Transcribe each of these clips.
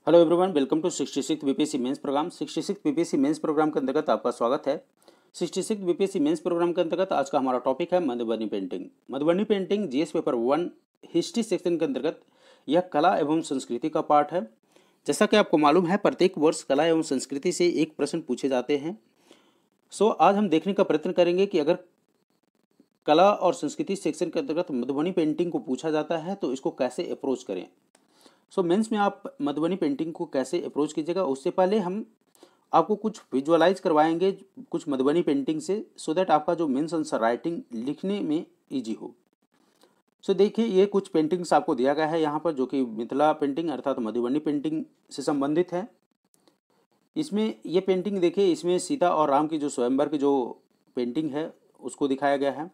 Hello everyone, welcome to 66 BPSC mains programme. 66 BPSC mains programme के अंतर्गत आपका स्वागत है। 66 बीपीएससी मेंस प्रोग्राम के अंतर्गत आज का हमारा टॉपिक है Madhubani painting. Madhubani painting GS paper 1 history section के अंतर्गत यह कला एवं संस्कृति का पार्ट है। जैसा कि आपको मालूम है, प्रत्येक वर्ष कला एवं संस्कृति से एक प्रश्न पूछे जाते हैं। आज हम देखने का प्रयत्न करेंगे कि अगर कला और संस्कृति सेक्शन के अंतर्गत मधुबनी पेंटिंग को पूछा जाता है तो इसको कैसे अप्रोच करें। मेंस में आप मधुबनी पेंटिंग को कैसे अप्रोच कीजिएगा, उससे पहले हम आपको कुछ विजुअलाइज करवाएंगे कुछ मधुबनी पेंटिंग से, सो दैट आपका जो मेंस आंसर राइटिंग लिखने में इजी हो। देखिए, ये कुछ पेंटिंग्स आपको दिया गया है यहाँ पर, जो कि मिथिला पेंटिंग अर्थात मधुबनी पेंटिंग से संबंधित है। इसमें ये पेंटिंग देखिए, इसमें सीता और राम की जो स्वयंवर की जो पेंटिंग है उसको दिखाया गया है।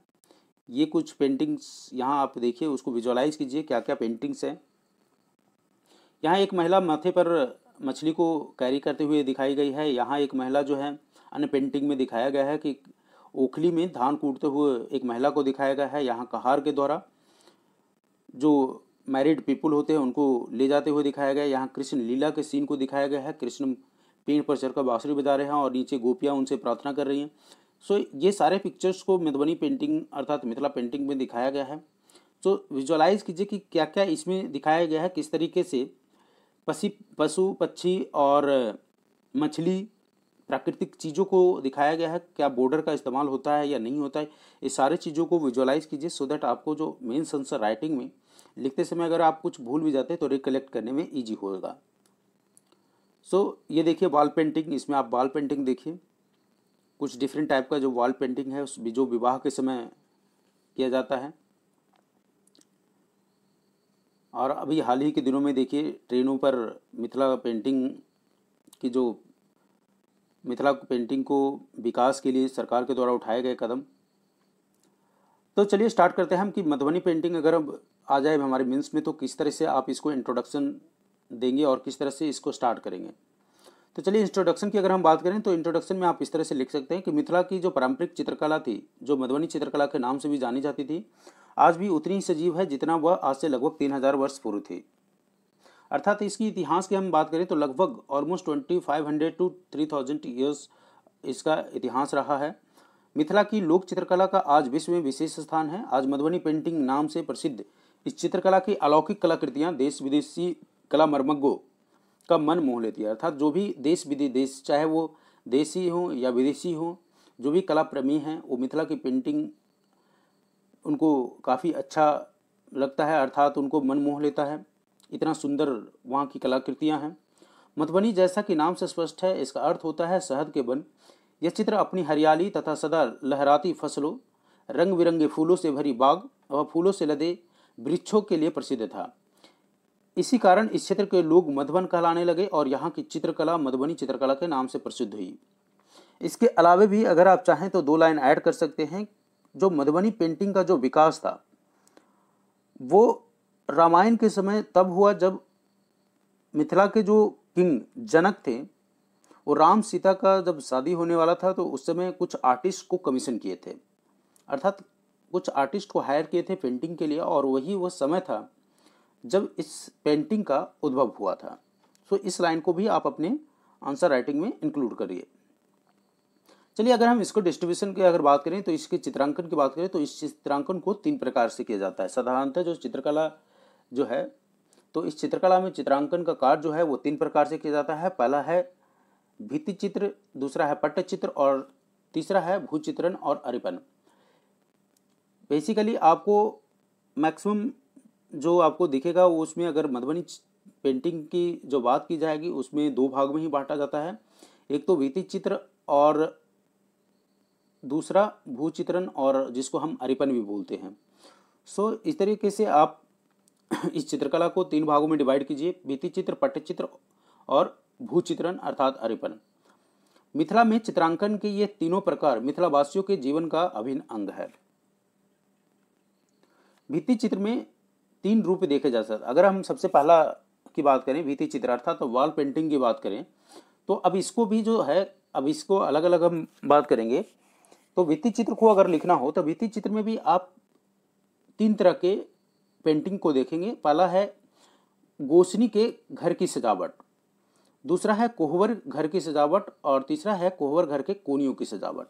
ये कुछ पेंटिंग्स यहाँ आप देखिए, उसको विजुअलाइज कीजिए क्या क्या पेंटिंग्स हैं। यहाँ एक महिला माथे पर मछली को कैरी करते हुए दिखाई गई है। यहाँ एक महिला जो है अन्य पेंटिंग में दिखाया गया है कि ओखली में धान कूटते हुए एक महिला को दिखाया गया है। यहाँ कहार के द्वारा जो मैरिड पीपल होते हैं उनको ले जाते हुए दिखाया गया है। यहाँ कृष्ण लीला के सीन को दिखाया गया है। कृष्ण पेड़ पर चढ़कर बांसुरी बजा रहे हैं और नीचे गोपियाँ उनसे प्रार्थना कर रही हैं। ये सारे पिक्चर्स को मधुबनी पेंटिंग अर्थात मिथिला पेंटिंग में दिखाया गया है। विजुअलाइज कीजिए कि क्या क्या इसमें दिखाया गया है, किस तरीके से पशु पक्षी और मछली प्राकृतिक चीज़ों को दिखाया गया है, क्या बॉर्डर का इस्तेमाल होता है या नहीं होता है। ये सारे चीज़ों को विजुअलाइज कीजिए, सो दैट आपको जो मेंस आंसर राइटिंग में लिखते समय अगर आप कुछ भूल भी जाते हैं तो रिकलेक्ट करने में ईजी होगा। ये देखिए वॉल पेंटिंग, इसमें आप वॉल पेंटिंग देखिए, कुछ डिफरेंट टाइप का जो वॉल पेंटिंग है जो विवाह के समय किया जाता है। और अभी हाल ही के दिनों में देखिए ट्रेनों पर मिथिला पेंटिंग को विकास के लिए सरकार के द्वारा उठाए गए कदम। चलिए स्टार्ट करते हैं हम कि मधुबनी पेंटिंग अगर अब आ जाए हमारे मेंस में तो किस तरह से आप इसको इंट्रोडक्शन देंगे और किस तरह से इसको स्टार्ट करेंगे। चलिए इंट्रोडक्शन की अगर हम बात करें तो इंट्रोडक्शन में आप इस तरह से लिख सकते हैं कि मिथिला की जो पारंपरिक चित्रकला थी, जो मधुबनी चित्रकला के नाम से भी जानी जाती थी, आज भी उतनी ही सजीव है जितना वह आज से लगभग 3000 वर्ष पूर्व थी। अर्थात इसकी इतिहास की हम बात करें तो लगभग ऑलमोस्ट 2500 टू 3000 ईयर्स इसका इतिहास रहा है। मिथिला की लोक चित्रकला का आज विश्व में विशेष स्थान है। आज मधुबनी पेंटिंग नाम से प्रसिद्ध इस चित्रकला की अलौकिक कलाकृतियाँ देश विदेशी कला मर्मज्ञों का मन मोह लेती है। अर्थात जो भी देश विदेश, चाहे वो देसी हो या विदेशी हो, जो भी कला प्रेमी हैं वो मिथिला की पेंटिंग उनको काफ़ी अच्छा लगता है, अर्थात उनको मन मोह लेता है। इतना सुंदर वहाँ की कलाकृतियाँ हैं। मधुबनी जैसा कि नाम से स्पष्ट है, इसका अर्थ होता है शहद के वन। यह चित्र अपनी हरियाली तथा सदा लहराती फसलों, रंग बिरंगे फूलों से भरी बाग और फूलों से लदे वृक्षों के लिए प्रसिद्ध था। इसी कारण इस क्षेत्र के लोग मधुबन कहलाने लगे और यहाँ की चित्रकला मधुबनी चित्रकला के नाम से प्रसिद्ध हुई। इसके अलावे भी अगर आप चाहें तो 2 लाइन ऐड कर सकते हैं। जो मधुबनी पेंटिंग का जो विकास था वो रामायण के समय तब हुआ जब मिथिला के जो किंग जनक थे वो राम सीता का जब शादी होने वाला था तो उस समय कुछ आर्टिस्ट को कमीशन किए थे, अर्थात कुछ आर्टिस्ट को हायर किए थे पेंटिंग के लिए, और वही वो समय था जब इस पेंटिंग का उद्भव हुआ था। इस लाइन को भी आप अपने आंसर राइटिंग में इंक्लूड करिए। चलिए अगर हम इसको डिस्ट्रीब्यूशन की अगर बात करें तो इसके चित्रांकन की बात करें तो इस चित्रांकन को 3 प्रकार से किया जाता है। साधारणतः जो चित्रकला जो है तो इस चित्रकला में चित्रांकन का कार्य जो है वो 3 प्रकार से किया जाता है। पहला है भित्ति चित्र, दूसरा है पट्टचित्र और तीसरा है भूचित्रण और अरिपन। बेसिकली आपको मैक्सिमम जो आपको दिखेगा उसमें अगर मधुबनी पेंटिंग की जो बात की जाएगी उसमें 2 भाग में ही बांटा जाता है। एक तो भित्ति चित्र और दूसरा भूचित्रण, और जिसको हम अरिपन भी बोलते हैं। इस तरीके से आप इस चित्रकला को 3 भागों में डिवाइड कीजिए, भित्ति चित्र, पट्टचित्र और भूचित्रण अर्थात अरिपन। मिथिला में चित्रांकन के ये तीनों प्रकार मिथिला वासियों के जीवन का अभिन्न अंग है। भित्ति चित्र में 3 रूप देखे जा सकते। अगर हम सबसे पहला की बात करें भित्ति चित्र अर्थात तो वॉल पेंटिंग की बात करें तो अब इसको भी जो है अब इसको अलग अलग हम बात करेंगे। तो भित्ति चित्र को अगर लिखना हो तो भित्ति चित्र में भी आप 3 तरह के पेंटिंग को देखेंगे। पहला है गोसनी के घर की सजावट, दूसरा है कोहबर घर की सजावट और तीसरा है कोहबर घर के कोनियों की सजावट।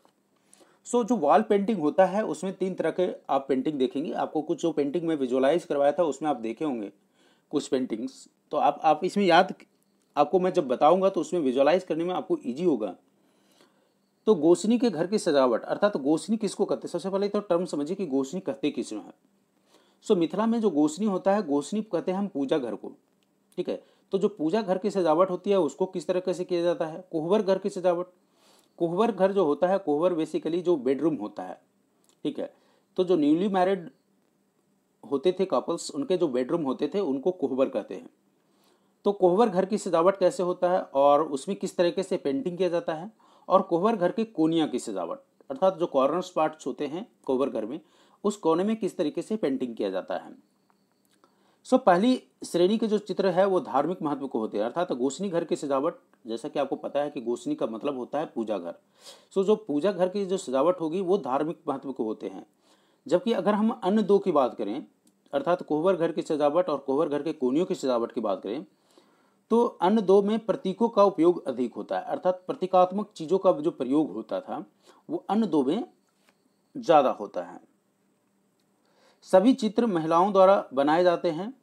सो जो वॉल पेंटिंग होता है उसमें 3 तरह के आप पेंटिंग देखेंगे। आपको कुछ जो पेंटिंग में विजुअलाइज करवाया था उसमें आप देखे होंगे कुछ पेंटिंग्स, तो आप इसमें याद, आपको मैं जब बताऊंगा तो उसमें विजुअलाइज करने में आपको ईजी होगा। तो गोसनी के घर की सजावट अर्थात तो गोसनी किसको कहते हैं, सबसे पहले तो टर्म समझिए कि गोसनी कहते किस है। सो मिथिला में जो गोसनी होता है, गोसनी कहते हैं हम पूजा घर को, ठीक है। तो जो पूजा घर की सजावट होती है उसको किस तरह से किया जाता है, कोहबर घर की सजावट। कोहबर घर जो होता है, कोहबर बेसिकली जो बेडरूम होता है, ठीक है। तो जो न्यूली मैरिड होते थे कपल्स, उनके जो बेडरूम होते थे उनको कोहबर कहते हैं। तो कोहबर घर की सजावट कैसे होता है और उसमें किस तरीके से पेंटिंग किया जाता है, और कोहबर घर के कोनिया की सजावट अर्थात जो कॉर्नर्स पार्ट्स होते हैं कोहबर घर में, उस कोने में किस तरीके से पेंटिंग किया जाता है। सो पहली श्रेणी के जो चित्र है वो धार्मिक महत्व को होते हैं, अर्थात गोसनी घर की सजावट, जैसा कि आपको पता है कि गोसनी का मतलब होता है पूजा घर। सो जो पूजा घर की जो सजावट होगी वो धार्मिक महत्व को होते हैं। जबकि अगर हम अन्य दो की बात करें, अर्थात कोहबर घर की सजावट और कोहबर घर के कोनियों की सजावट की बात करें, तो अन्य दो में प्रतीकों का उपयोग अधिक होता है, अर्थात प्रतीकात्मक चीजों का जो प्रयोग होता था वो अन्य दो में ज्यादा होता है। सभी चित्र महिलाओं द्वारा बनाए जाते हैं।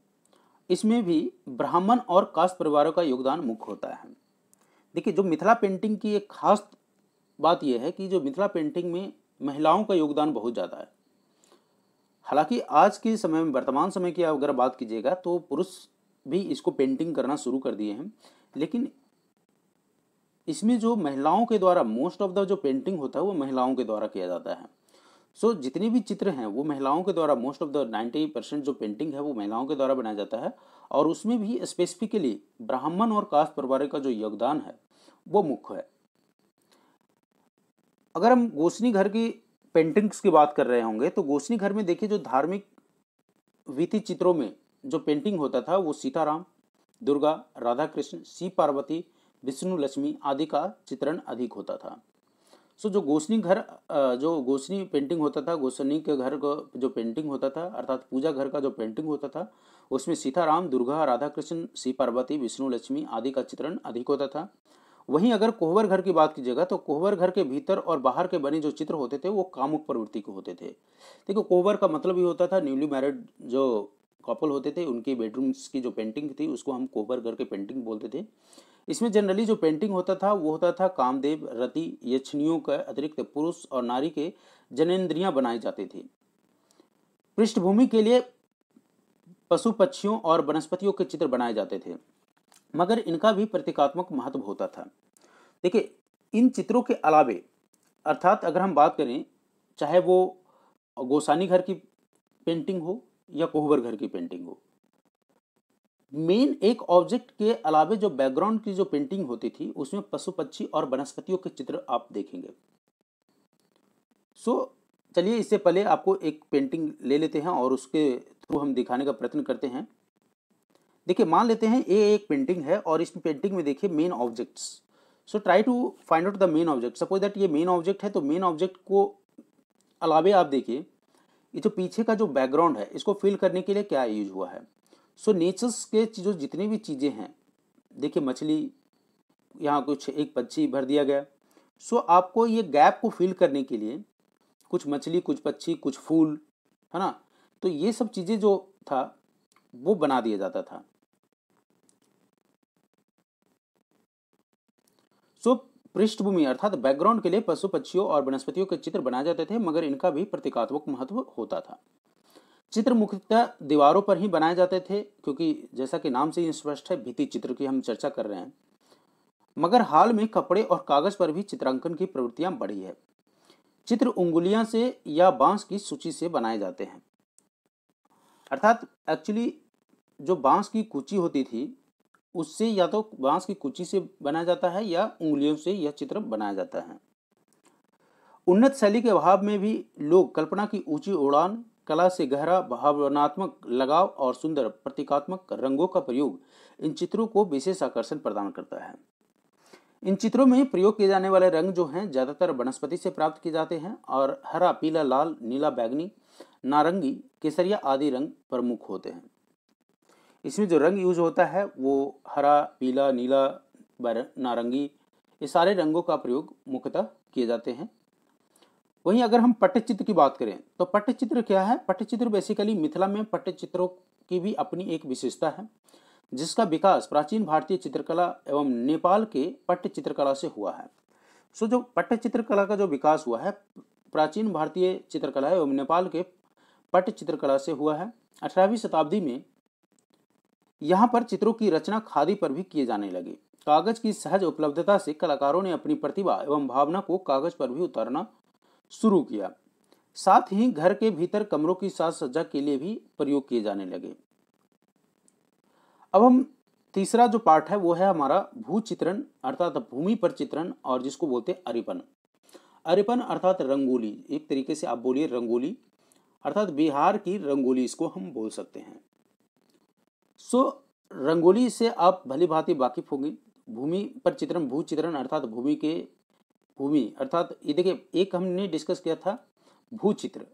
इसमें भी ब्राह्मण और कास्ट परिवारों का योगदान मुख्य होता है। देखिए, जो मिथिला पेंटिंग की एक खास बात यह है कि जो मिथिला पेंटिंग में महिलाओं का योगदान बहुत ज़्यादा है। हालांकि आज के समय में, वर्तमान समय की अगर बात कीजिएगा तो पुरुष भी इसको पेंटिंग करना शुरू कर दिए हैं, लेकिन इसमें जो महिलाओं के द्वारा मोस्ट ऑफ द जो पेंटिंग होता है वो महिलाओं के द्वारा किया जाता है। सो जितने भी चित्र हैं वो महिलाओं के द्वारा, मोस्ट ऑफ द 90% जो पेंटिंग है वो महिलाओं के द्वारा बनाया जाता है, और उसमें भी स्पेसिफिकली ब्राह्मण और कास्ट परिवार का जो योगदान है वो मुख्य है। अगर हम गोसनी घर की पेंटिंग्स की बात कर रहे होंगे तो गोसनी घर में देखिए जो धार्मिक वीति चित्रों में जो पेंटिंग होता था वो सीताराम, दुर्गा, राधा कृष्ण, शिव पार्वती, विष्णु लक्ष्मी आदि का चित्रण अधिक होता था। सो जो गोसनी घर, जो गोसनी पेंटिंग होता था, गोसनी के घर का जो पेंटिंग होता था अर्थात पूजा घर का जो पेंटिंग होता था, उसमें सीताराम, दुर्गा, राधा कृष्ण, शिव पार्वती, विष्णु लक्ष्मी आदि का चित्रण अधिक होता था। वहीं अगर कोहबर घर की बात कीजिएगा तो कोहबर घर के भीतर और बाहर के बने जो चित्र होते थे वो कामुक प्रवृत्ति के होते थे। देखो, कोहबर का मतलब ये होता था न्यूली मैरिड जो कपल होते थे उनकी बेडरूम्स की जो पेंटिंग थी उसको हम कोहबर घर के पेंटिंग बोलते थे। इसमें जनरली जो पेंटिंग होता था वो होता था कामदेव, रति, यक्षिणियों का अतिरिक्त पुरुष और नारी के जनेंद्रियां बनाई जाती थी। पृष्ठभूमि के लिए पशु पक्षियों और वनस्पतियों के चित्र बनाए जाते थे, मगर इनका भी प्रतीकात्मक महत्व होता था। देखिए, इन चित्रों के अलावे अर्थात अगर हम बात करें चाहे वो गोसानी घर की पेंटिंग हो या कोहबर घर की पेंटिंग हो, मेन एक ऑब्जेक्ट के अलावे जो बैकग्राउंड की जो पेंटिंग होती थी उसमें पशु पक्षी और वनस्पतियों के चित्र आप देखेंगे। सो चलिए, इससे पहले आपको एक पेंटिंग ले लेते हैं और उसके थ्रू हम दिखाने का प्रयत्न करते हैं। देखिए, मान लेते हैं ये एक पेंटिंग है और इस पेंटिंग में देखिए main objects. So try to find out the main object. Suppose that ये मेन ऑब्जेक्ट है, तो मेन ऑब्जेक्ट को अलावे आप देखिए ये जो पीछे का जो बैकग्राउंड है इसको फिल करने के लिए क्या यूज हुआ है। सो नेचर्स के जो जितनी भी चीज़ें हैं, देखिए मछली, यहाँ कुछ एक पक्षी भर दिया गया। सो आपको ये गैप को फिल करने के लिए कुछ मछली, कुछ पक्षी, कुछ फूल, है ना, तो ये सब चीज़ें जो था वो बना दिया जाता था। सो पृष्ठभूमि अर्थात बैकग्राउंड के लिए पशु पक्षियों और वनस्पतियों के चित्र बनाए जाते थे, मगर इनका भी प्रतीकात्मक महत्व होता था। चित्र मुख्यतः दीवारों पर ही बनाए जाते थे, क्योंकि जैसा कि नाम से ही स्पष्ट है भित्ति चित्र की हम चर्चा कर रहे हैं, मगर हाल में कपड़े और कागज पर भी चित्रांकन की प्रवृत्तियां बढ़ी है। चित्र उंगलियां से या बांस की सूची से बनाए जाते हैं, अर्थात एक्चुअली जो बांस की कुची होती थी उससे या तो बांस की कुची से बनाया जाता है या उंगलियों से यह चित्र बनाया जाता है। उन्नत शैली के अभाव में भी लोग कल्पना की ऊंची उड़ान, कला से गहरा भावनात्मक लगाव और सुंदर प्रतीकात्मक रंगों का प्रयोग इन चित्रों को विशेष आकर्षण प्रदान करता है। इन चित्रों में प्रयोग किए जाने वाले रंग जो हैं ज्यादातर वनस्पति से प्राप्त किए जाते हैं और हरा, पीला, लाल, नीला, बैगनी, नारंगी, केसरिया आदि रंग प्रमुख होते हैं। इसमें जो रंग यूज होता है वो हरा, पीला, नीला, नारंगी, ये सारे रंगों का प्रयोग मुख्यतः किए जाते हैं। वहीं अगर हम पट्टचित्र की बात करें तो पट्टचित्र क्या है? पट्टचित्र बेसिकली मिथिला में पट्टचित्रों की भी अपनी एक विशेषता है, जिसका विकास प्राचीन भारतीय चित्रकला एवं नेपाल के पट्टचित्रकला से हुआ है। सो जो पट्टचित्रकला का जो विकास हुआ है प्राचीन भारतीय चित्रकला एवं नेपाल के पट्टचित्रकला से हुआ है। 18वीं शताब्दी में यहाँ पर चित्रों की रचना खादी पर भी किए जाने लगे। कागज की सहज उपलब्धता से कलाकारों ने अपनी प्रतिभा एवं भावना को कागज पर भी उतारना शुरू किया। साथ ही घर के भीतर कमरों की साज सज्जा के लिए भी प्रयोग किए जाने लगे। अब हम तीसरा जो पार्ट है वो है हमारा भू चित्रण अर्थात भूमि पर चित्रण, और जिसको बोलते हैं अरिपन। अरिपन अर्थात रंगोली, एक तरीके से आप बोलिए रंगोली, अर्थात बिहार की रंगोली इसको हम बोल सकते हैं। सो रंगोली से आप भली भांति वाकिफ होंगे। भूमि पर चित्रण, भू चित्रण अर्थात भूमि अर्थात ये देखिए, एक हमने डिस्कस किया था भू चित्र,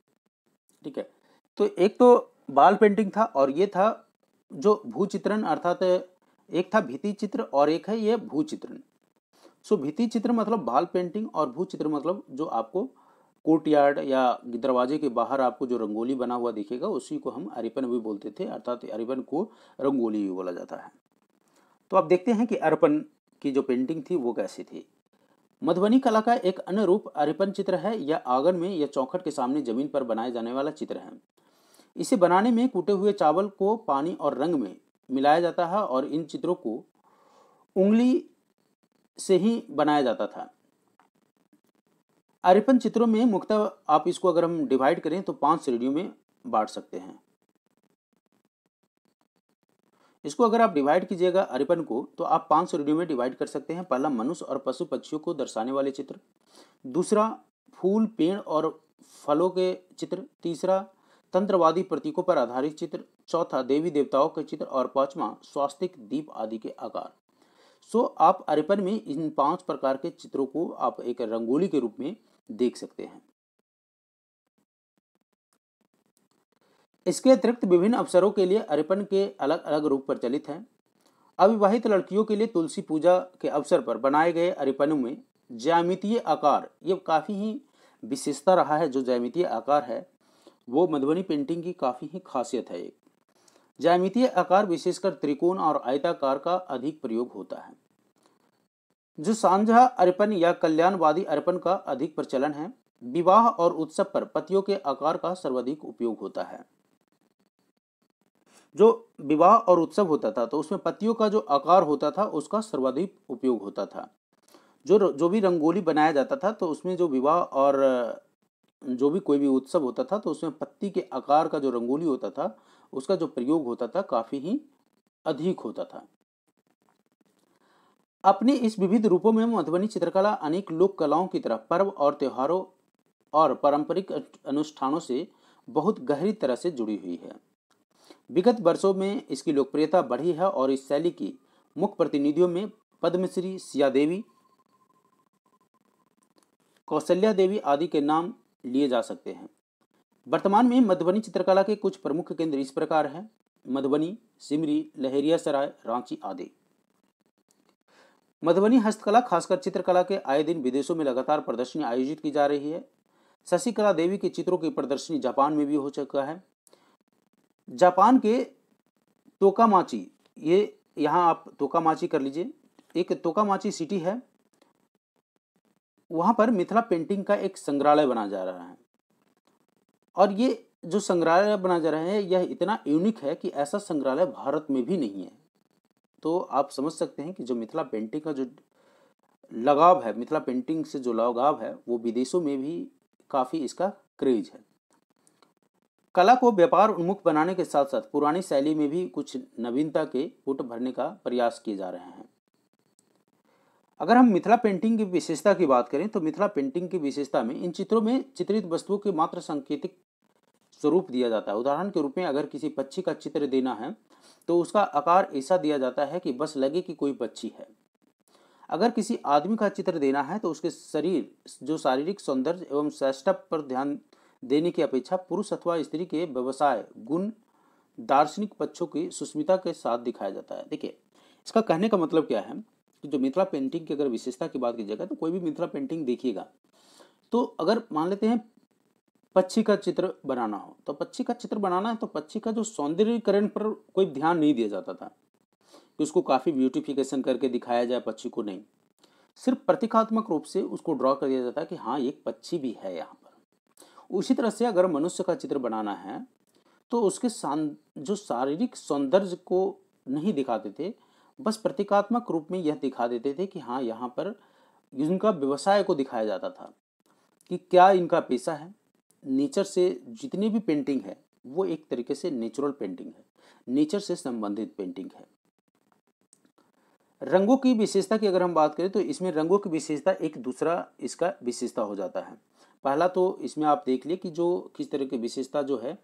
ठीक है। तो एक तो बाल पेंटिंग था और ये था जो भू चित्रण अर्थात एक था भित्ति चित्र और एक है ये भू चित्रण। सो भित्ति चित्र मतलब बाल पेंटिंग और भू चित्र मतलब जो आपको कोर्टयार्ड या दरवाजे के बाहर आपको जो रंगोली बना हुआ दिखेगा उसी को हम अरिपन भी बोलते थे, अर्थात अरिपन को रंगोली भी बोला जाता है। तो आप देखते हैं कि अरिपन की जो पेंटिंग थी वो कैसी थी। मधुबनी कला का एक अन्य रूप अरिपन चित्र है। यह आंगन में या चौखट के सामने जमीन पर बनाए जाने वाला चित्र है। इसे बनाने में कूटे हुए चावल को पानी और रंग में मिलाया जाता है और इन चित्रों को उंगली से ही बनाया जाता था। अरिपन चित्रों में मुख्यतः आप इसको अगर हम डिवाइड करें तो 5 श्रेणियों में बांट सकते हैं। इसको अगर आप डिवाइड कीजिएगा अरिपन को तो आप 5 श्रेणियों में डिवाइड कर सकते हैं। पहला मनुष्य और पशु पक्षियों को दर्शाने वाले चित्र, दूसरा फूल पेड़ और फलों के चित्र, तीसरा तंत्रवादी प्रतीकों पर आधारित चित्र, चौथा देवी देवताओं के चित्र और पांचवा स्वास्तिक दीप आदि के आकार। सो आप अरिपन में इन 5 प्रकार के चित्रों को आप एक रंगोली के रूप में देख सकते हैं। इसके अतिरिक्त विभिन्न अवसरों के लिए अरिपन के अलग अलग रूप प्रचलित हैं। अविवाहित लड़कियों के लिए तुलसी पूजा के अवसर पर बनाए गए अरिपनों में ज्यामितीय आकार, ये काफ़ी ही विशेषता रहा है। जो ज्यामितीय आकार है वो मधुबनी पेंटिंग की काफ़ी ही खासियत है। एक ज्यामितीय आकार विशेषकर त्रिकोण और आयताकार का अधिक प्रयोग होता है। जो सांझा अरिपन या कल्याणवादी अरिपन का अधिक प्रचलन है। विवाह और उत्सव पर पत्तियों के आकार का सर्वाधिक उपयोग होता है। जो विवाह और उत्सव होता था तो उसमें पत्तियों का जो आकार होता था उसका सर्वाधिक उपयोग होता था। जो भी रंगोली बनाया जाता था तो उसमें जो विवाह और जो भी कोई भी उत्सव होता था तो उसमें पत्ती के आकार का जो रंगोली होता था उसका जो प्रयोग होता था काफ़ी ही अधिक होता था। अपने इस विविध रूपों में मधुबनी चित्रकला अनेक लोक कलाओं की तरह पर्व और त्योहारों और पारंपरिक अनुष्ठानों से बहुत गहरी तरह से जुड़ी हुई है। विगत वर्षों में इसकी लोकप्रियता बढ़ी है और इस शैली की मुख्य प्रतिनिधियों में पद्मश्री, सिया देवी, कौशल्या देवी आदि के नाम लिए जा सकते हैं। वर्तमान में मधुबनी चित्रकला के कुछ प्रमुख केंद्र इस प्रकार हैं: मधुबनी, सिमरी, लहेरियासराय, रांची आदि। मधुबनी हस्तकला खासकर चित्रकला के आए दिन विदेशों में लगातार प्रदर्शनी आयोजित की जा रही है। शशिकला देवी के चित्रों की प्रदर्शनी जापान में भी हो चुका है। जापान के तोकामाची, ये यहाँ आप तोकामाची कर लीजिए, एक तोकामाची सिटी है, वहाँ पर मिथिला पेंटिंग का एक संग्रहालय बना जा रहा है। और ये जो संग्रहालय बना जा रहा है यह इतना यूनिक है कि ऐसा संग्रहालय भारत में भी नहीं है। तो आप समझ सकते हैं कि जो मिथिला पेंटिंग का जो लगाव है, मिथिला पेंटिंग से जो लगाव है वो विदेशों में भी काफ़ी इसका क्रेज है। कला को व्यापार उन्मुख बनाने के साथ साथ पुरानी शैली में भी कुछ नवीनता के पुट भरने का प्रयास किए जा रहे हैं। अगर हम मिथिला पेंटिंग की विशेषता की बात करें तो मिथिला पेंटिंग की विशेषता में इन चित्रों में चित्रित वस्तुओं के मात्र सांकेतिक स्वरूप दिया जाता है। उदाहरण के रूप में अगर किसी पक्षी का चित्र देना है तो उसका आकार ऐसा दिया जाता है कि बस लगे कि कोई पक्षी है। अगर किसी आदमी का चित्र देना है तो उसके शरीर जो शारीरिक सौंदर्य एवं श्रेष्ठता पर ध्यान देने की अपेक्षा पुरुष अथवा स्त्री के व्यवसाय, गुण, दार्शनिक पक्षों की सुस्मिता के साथ दिखाया जाता है। देखिए, इसका कहने का मतलब क्या है, कि जो मिथिला पेंटिंग की अगर विशेषता की बात कीजिएगा तो कोई भी मिथिला पेंटिंग देखिएगा तो अगर मान लेते हैं पक्षी का चित्र बनाना हो तो पक्षी का चित्र बनाना है तो पक्षी का जो सौंदर्यीकरण पर कोई ध्यान नहीं दिया जाता था कि उसको काफ़ी ब्यूटिफिकेशन करके दिखाया जाए पक्षी को, नहीं, सिर्फ प्रतीकात्मक रूप से उसको ड्रॉ कर दिया जाता है कि हाँ एक पक्षी भी है यहाँ पर। उसी तरह से अगर मनुष्य का चित्र बनाना है तो उसके जो शारीरिक सौंदर्य को नहीं दिखाते थे, बस प्रतीकात्मक रूप में यह दिखा देते थे कि हाँ यहाँ पर इनका व्यवसाय को दिखाया जाता था कि क्या इनका पेशा है। नेचर से जितनी भी पेंटिंग है वो एक तरीके से नेचुरल पेंटिंग है, नेचर से संबंधित पेंटिंग है। रंगों की विशेषता की अगर हम बात करें तो इसमें रंगों की विशेषता एक दूसरा इसका विशेषता हो जाता है। पहला तो इसमें आप देख लिए कि जो किस तरह की विशेषता जो है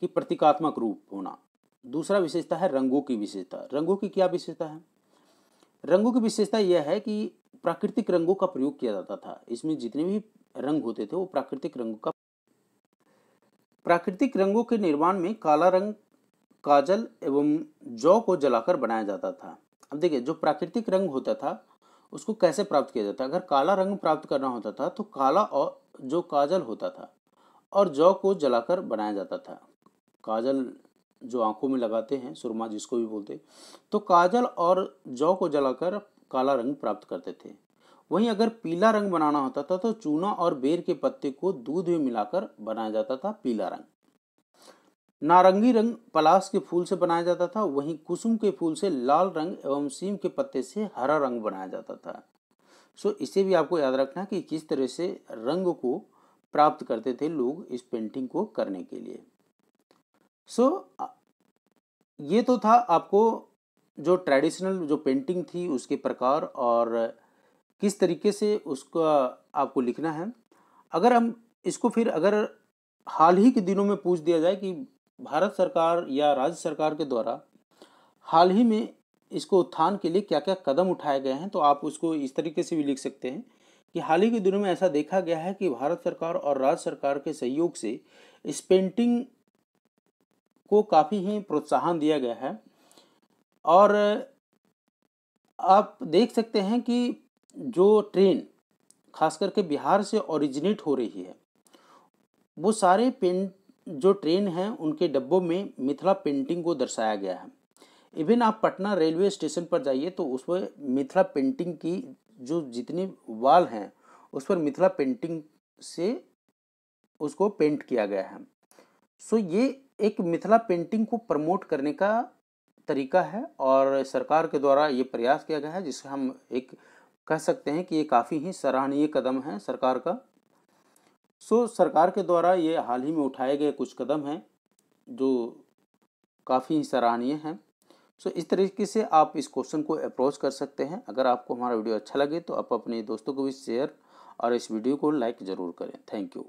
कि प्रतीकात्मक रूप होना। दूसरा विशेषता है रंगों की विशेषता। रंगों की क्या विशेषता है? रंगों की विशेषता यह है कि प्राकृतिक रंगों का प्रयोग किया जाता था। इसमें जितने भी रंग होते थे वो प्राकृतिक रंगों के निर्माण में काला रंग, काजल एवं जौ को जलाकर बनाया जाता था। अब देखिए जो प्राकृतिक रंग होता था उसको कैसे प्राप्त किया जाता है। अगर काला रंग प्राप्त करना होता था तो काला और जो काजल होता था और जौ को जलाकर बनाया जाता था। काजल जो आंखों में लगाते हैं, सुरमा जिसको भी बोलते, तो काजल और जौ को जलाकर काला रंग प्राप्त करते थे। वहीं अगर पीला रंग बनाना होता था तो चूना और बेर के पत्ते को दूध में मिलाकर बनाया जाता था पीला रंग। नारंगी रंग पलाश के फूल से बनाया जाता था, वहीं कुसुम के फूल से लाल रंग एवं सीम के पत्ते से हरा रंग बनाया जाता था। इसे भी आपको याद रखना कि किस तरह से रंग को प्राप्त करते थे लोग इस पेंटिंग को करने के लिए। ये तो था आपको जो ट्रेडिशनल जो पेंटिंग थी उसके प्रकार और किस तरीके से उसका आपको लिखना है। अगर हम इसको फिर अगर हाल ही के दिनों में पूछ दिया जाए कि भारत सरकार या राज्य सरकार के द्वारा हाल ही में इसको उत्थान के लिए क्या क्या कदम उठाए गए हैं, तो आप उसको इस तरीके से भी लिख सकते हैं कि हाल ही के दिनों में ऐसा देखा गया है कि भारत सरकार और राज्य सरकार के सहयोग से इस पेंटिंग को काफ़ी ही प्रोत्साहन दिया गया है। और आप देख सकते हैं कि जो ट्रेन खास करके बिहार से ओरिजिनेट हो रही है वो सारे जो ट्रेन हैं उनके डब्बों में मिथिला पेंटिंग को दर्शाया गया है। इवन आप पटना रेलवे स्टेशन पर जाइए तो उस पर मिथिला पेंटिंग की जो जितनी वॉल हैं उस पर मिथिला पेंटिंग से उसको पेंट किया गया है। ये एक मिथिला पेंटिंग को प्रमोट करने का तरीका है और सरकार के द्वारा ये प्रयास किया गया है, जिसे हम एक कह सकते हैं कि ये काफ़ी ही सराहनीय कदम है सरकार का। सरकार के द्वारा ये हाल ही में उठाए गए कुछ कदम हैं जो काफ़ी ही सराहनीय हैं। इस तरीके से आप इस क्वेश्चन को अप्रोच कर सकते हैं। अगर आपको हमारा वीडियो अच्छा लगे तो आप अपने दोस्तों को भी शेयर और इस वीडियो को लाइक ज़रूर करें। Thank you.